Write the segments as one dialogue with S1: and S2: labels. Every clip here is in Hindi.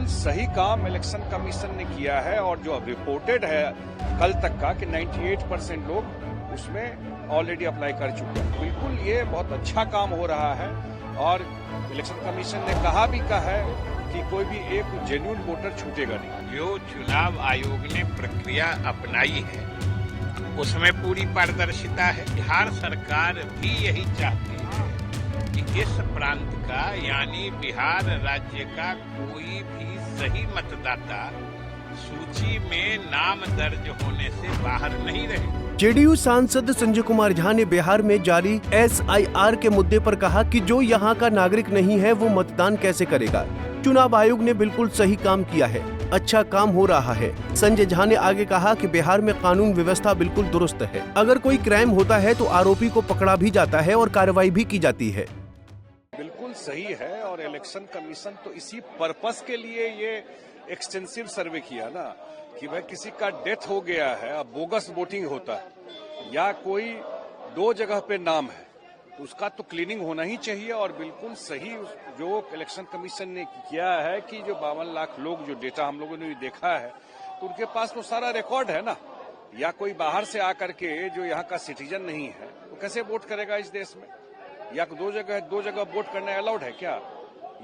S1: बिल्कुल सही काम इलेक्शन कमीशन ने किया है और जो रिपोर्टेड है कल तक का कि 98% लोग उसमें ऑलरेडी अप्लाई कर चुके हैं। बिल्कुल ये बहुत अच्छा काम हो रहा है और इलेक्शन कमीशन ने कहा है कि कोई भी एक जेन्युइन वोटर छूटेगा नहीं।
S2: जो चुनाव आयोग ने प्रक्रिया अपनाई है उसमें पूरी पारदर्शिता है। बिहार सरकार भी यही चाहती है कि इस प्रांत का यानी बिहार राज्य का कोई भी सही मतदाता सूची में नाम दर्ज होने से बाहर नहीं रहे।
S3: जेडीयू सांसद संजय कुमार झा ने बिहार में जारी SIR के मुद्दे पर कहा कि जो यहाँ का नागरिक नहीं है वो मतदान कैसे करेगा। चुनाव आयोग ने बिल्कुल सही काम किया है, अच्छा काम हो रहा है। संजय झा ने आगे कहा कि बिहार में कानून व्यवस्था बिल्कुल दुरुस्त है। अगर कोई क्राइम होता है तो आरोपी को पकड़ा भी जाता है और कार्रवाई भी की जाती है।
S1: बिल्कुल सही है और इलेक्शन कमीशन तो इसी पर्पस के लिए ये एक्सटेंसिव सर्वे किया ना कि भाई किसी का डेथ हो गया है, अब बोगस वोटिंग होता है या कोई 2 जगह पे नाम है तो उसका तो क्लीनिंग होना ही चाहिए। और बिल्कुल सही जो इलेक्शन कमीशन ने किया है कि जो 52 लाख लोग जो डेटा हम लोगों ने भी देखा है तो उनके पास तो सारा रिकॉर्ड है ना। या कोई बाहर से आकर के जो यहाँ का सिटीजन नहीं है तो कैसे वोट करेगा इस देश में। या 2 जगह वोट करना अलाउड है क्या।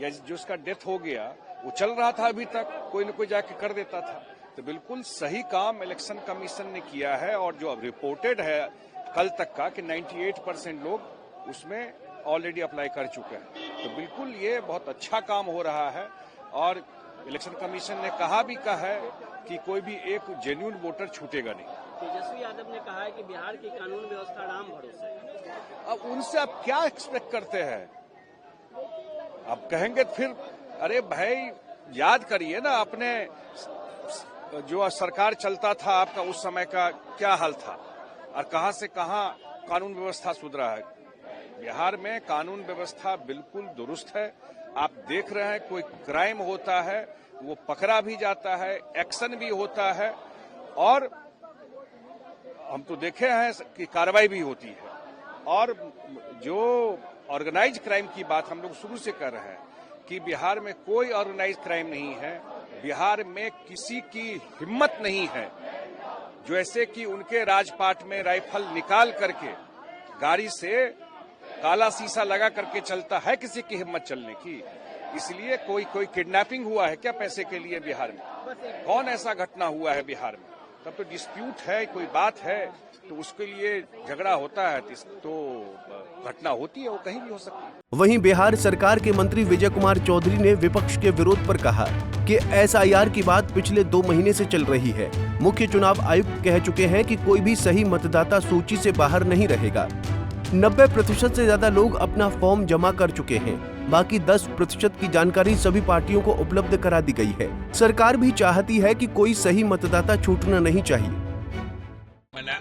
S1: या जो उसका डेथ हो गया वो चल रहा था अभी तक, कोई न कोई जाके कर देता था। तो बिल्कुल सही काम इलेक्शन कमीशन ने किया है और जो रिपोर्टेड है कल तक का कि 98% लोग उसमें ऑलरेडी अप्लाई कर चुके हैं। तो बिल्कुल ये बहुत अच्छा काम हो रहा है और इलेक्शन कमीशन ने कहा है कि कोई भी एक जेन्युइन वोटर छूटेगा नहीं।
S4: तेजस्वी यादव ने कहा है कि बिहार की कानून व्यवस्था राम भरोसे है।
S1: अब उनसे आप क्या एक्सपेक्ट करते हैं। अब कहेंगे फिर अरे भाई याद करिए ना अपने जो सरकार चलता था आपका उस समय का क्या हाल था और कहां से कहां कानून व्यवस्था सुधरा है। बिहार में कानून व्यवस्था बिल्कुल दुरुस्त है। आप देख रहे हैं कोई क्राइम होता है वो पकड़ा भी जाता है, एक्शन भी होता है और हम तो देखे हैं कि कार्रवाई भी होती है। और जो ऑर्गेनाइज क्राइम की बात हम लोग शुरू से कर रहे हैं कि बिहार में कोई ऑर्गेनाइज क्राइम नहीं है। बिहार में किसी की हिम्मत नहीं है जो ऐसे कि उनके राजपाट में राइफल निकाल करके गाड़ी से काला शीशा लगा करके चलता है किसी की हिम्मत चलने की। इसलिए कोई किडनैपिंग हुआ है क्या पैसे के लिए बिहार में। कौन ऐसा घटना हुआ है बिहार में। तब तो डिस्प्यूट है, कोई बात है तो उसके लिए झगड़ा होता है तो घटना होती है, वो कहीं भी हो सकती है।
S3: वहीं बिहार सरकार के मंत्री विजय कुमार चौधरी ने विपक्ष के विरोध पर कहा कि SIR की बात पिछले 2 महीने से चल रही है। मुख्य चुनाव आयुक्त कह चुके हैं कि कोई भी सही मतदाता सूची से बाहर नहीं रहेगा। 90% से ज्यादा लोग अपना फॉर्म जमा कर चुके हैं। बाकी 10% की जानकारी सभी पार्टियों को उपलब्ध करा दी गई है। सरकार भी चाहती है कि कोई सही मतदाता छूटना नहीं चाहिए।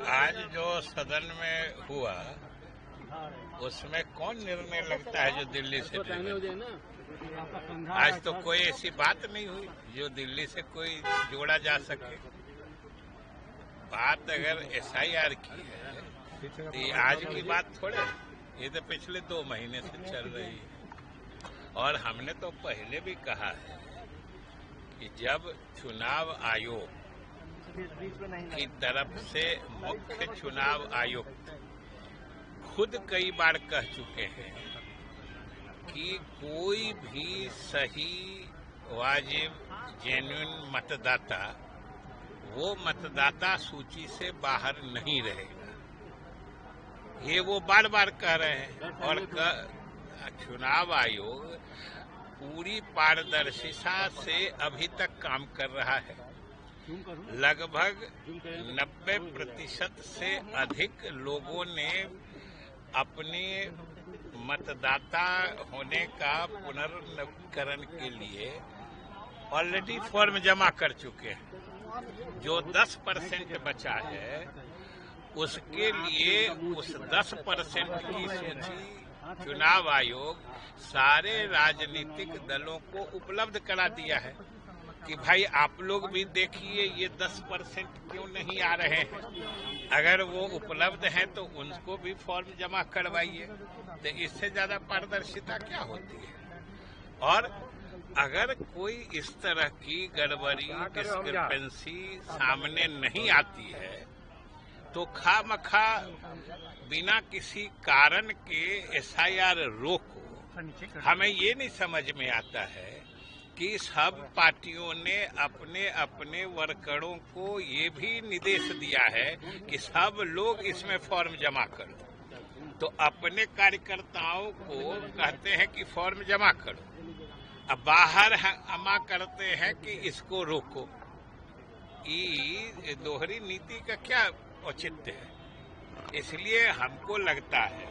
S2: आज जो सदन में हुआ उसमें कौन निर्णय लगता है जो दिल्ली से। आज तो कोई ऐसी बात नहीं हुई जो दिल्ली से कोई जोड़ा जा सके। बात अगर SIR की है तो आज की बात थोड़े, ये तो पिछले 2 महीने से चल रही है। और हमने तो पहले भी कहा है कि जब चुनाव आयोग की तरफ से मुख्य चुनाव आयुक्त खुद कई बार कह चुके हैं कि कोई भी सही वाजिब जेन्युइन मतदाता वो मतदाता सूची से बाहर नहीं रहेगा। ये वो बार बार कह रहे हैं और चुनाव आयोग पूरी पारदर्शिता से अभी तक काम कर रहा है। लगभग 90% से अधिक लोगों ने अपने मतदाता होने का पुनर्नवीकरण के लिए ऑलरेडी फॉर्म जमा कर चुके हैं। जो 10% बचा है उसके लिए उस 10% की सूची चुनाव आयोग सारे राजनीतिक दलों को उपलब्ध करा दिया है कि भाई आप लोग भी देखिए ये 10% क्यों नहीं आ रहे हैं। अगर वो उपलब्ध हैं तो उनको भी फॉर्म जमा करवाइए। तो इससे ज्यादा पारदर्शिता क्या होती है। और अगर कोई इस तरह की गड़बड़ी डिस्क्रिपेंसी सामने नहीं आती है तो खामखा बिना किसी कारण के एसआईआर रोको। हमें ये नहीं समझ में आता है कि सब पार्टियों ने अपने अपने वर्करों को ये भी निर्देश दिया है कि सब लोग इसमें फॉर्म जमा करो, तो अपने कार्यकर्ताओं को कहते हैं कि फॉर्म जमा करो, अब बाहर हंगामा करते हैं कि इसको रोको। ये दोहरी नीति का क्या औचित्य है? इसलिए हमको लगता है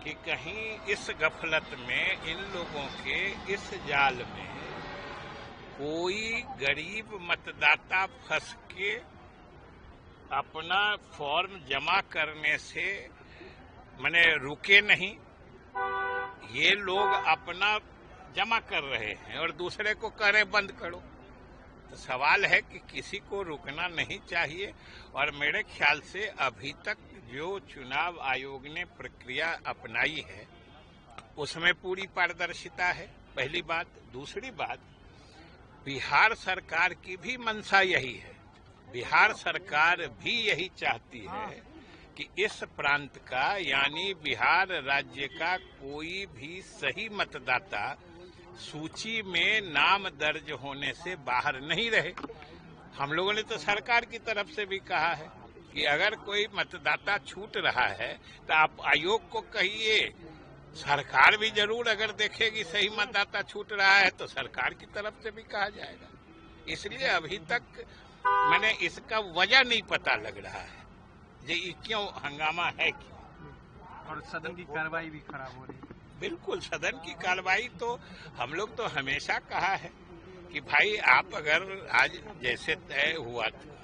S2: कि कहीं इस गफलत में इन लोगों के इस जाल में कोई गरीब मतदाता फंस के अपना फॉर्म जमा करने से माने रुके नहीं। ये लोग अपना जमा कर रहे हैं और दूसरे को कह रहे बंद करो। तो सवाल है कि किसी को रुकना नहीं चाहिए। और मेरे ख्याल से अभी तक जो चुनाव आयोग ने प्रक्रिया अपनाई है उसमें पूरी पारदर्शिता है, पहली बात। दूसरी बात, बिहार सरकार की भी मंशा यही है, बिहार सरकार भी यही चाहती है कि इस प्रांत का यानी बिहार राज्य का कोई भी सही मतदाता सूची में नाम दर्ज होने से बाहर नहीं रहे। हम लोगों ने तो सरकार की तरफ से भी कहा है कि अगर कोई मतदाता छूट रहा है तो आप आयोग को कहिए। सरकार भी जरूर अगर देखेगी सही मतदाता छूट रहा है तो सरकार की तरफ से भी कहा जाएगा। इसलिए अभी तक मैंने इसका वजह नहीं पता लग रहा है ये क्यों हंगामा है क्यों।
S4: और सदन की कार्रवाई भी खराब हो रही है।
S2: बिल्कुल, सदन की कार्रवाई तो हम लोग तो हमेशा कहा है कि भाई आप अगर आज जैसे तय हुआ था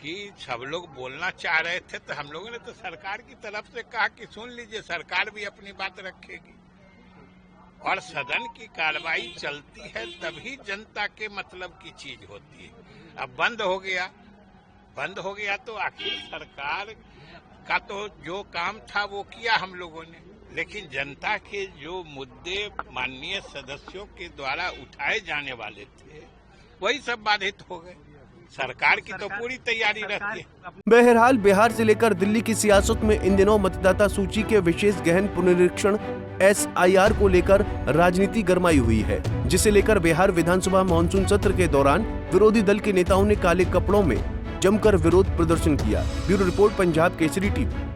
S2: कि सब लोग बोलना चाह रहे थे तो हम लोगों ने तो सरकार की तरफ से कहा कि सुन लीजिए, सरकार भी अपनी बात रखेगी और सदन की कार्रवाई चलती है तभी जनता के मतलब की चीज होती है। अब बंद हो गया तो आखिर सरकार का तो जो काम था वो किया हम लोगों ने, लेकिन जनता के जो मुद्दे माननीय सदस्यों के द्वारा उठाए जाने वाले थे वही सब बाधित हो गए। सरकार की तो पूरी तैयारी रहती है।
S3: बहरहाल बिहार से लेकर दिल्ली की सियासत में इन दिनों मतदाता सूची के विशेष गहन पुनरीक्षण एसआईआर को लेकर राजनीति गरमाई हुई है, जिसे लेकर बिहार विधानसभा मानसून सत्र के दौरान विरोधी दल के नेताओं ने काले कपड़ों में जमकर विरोध प्रदर्शन किया। Bureau report, Punjab Kesari TV.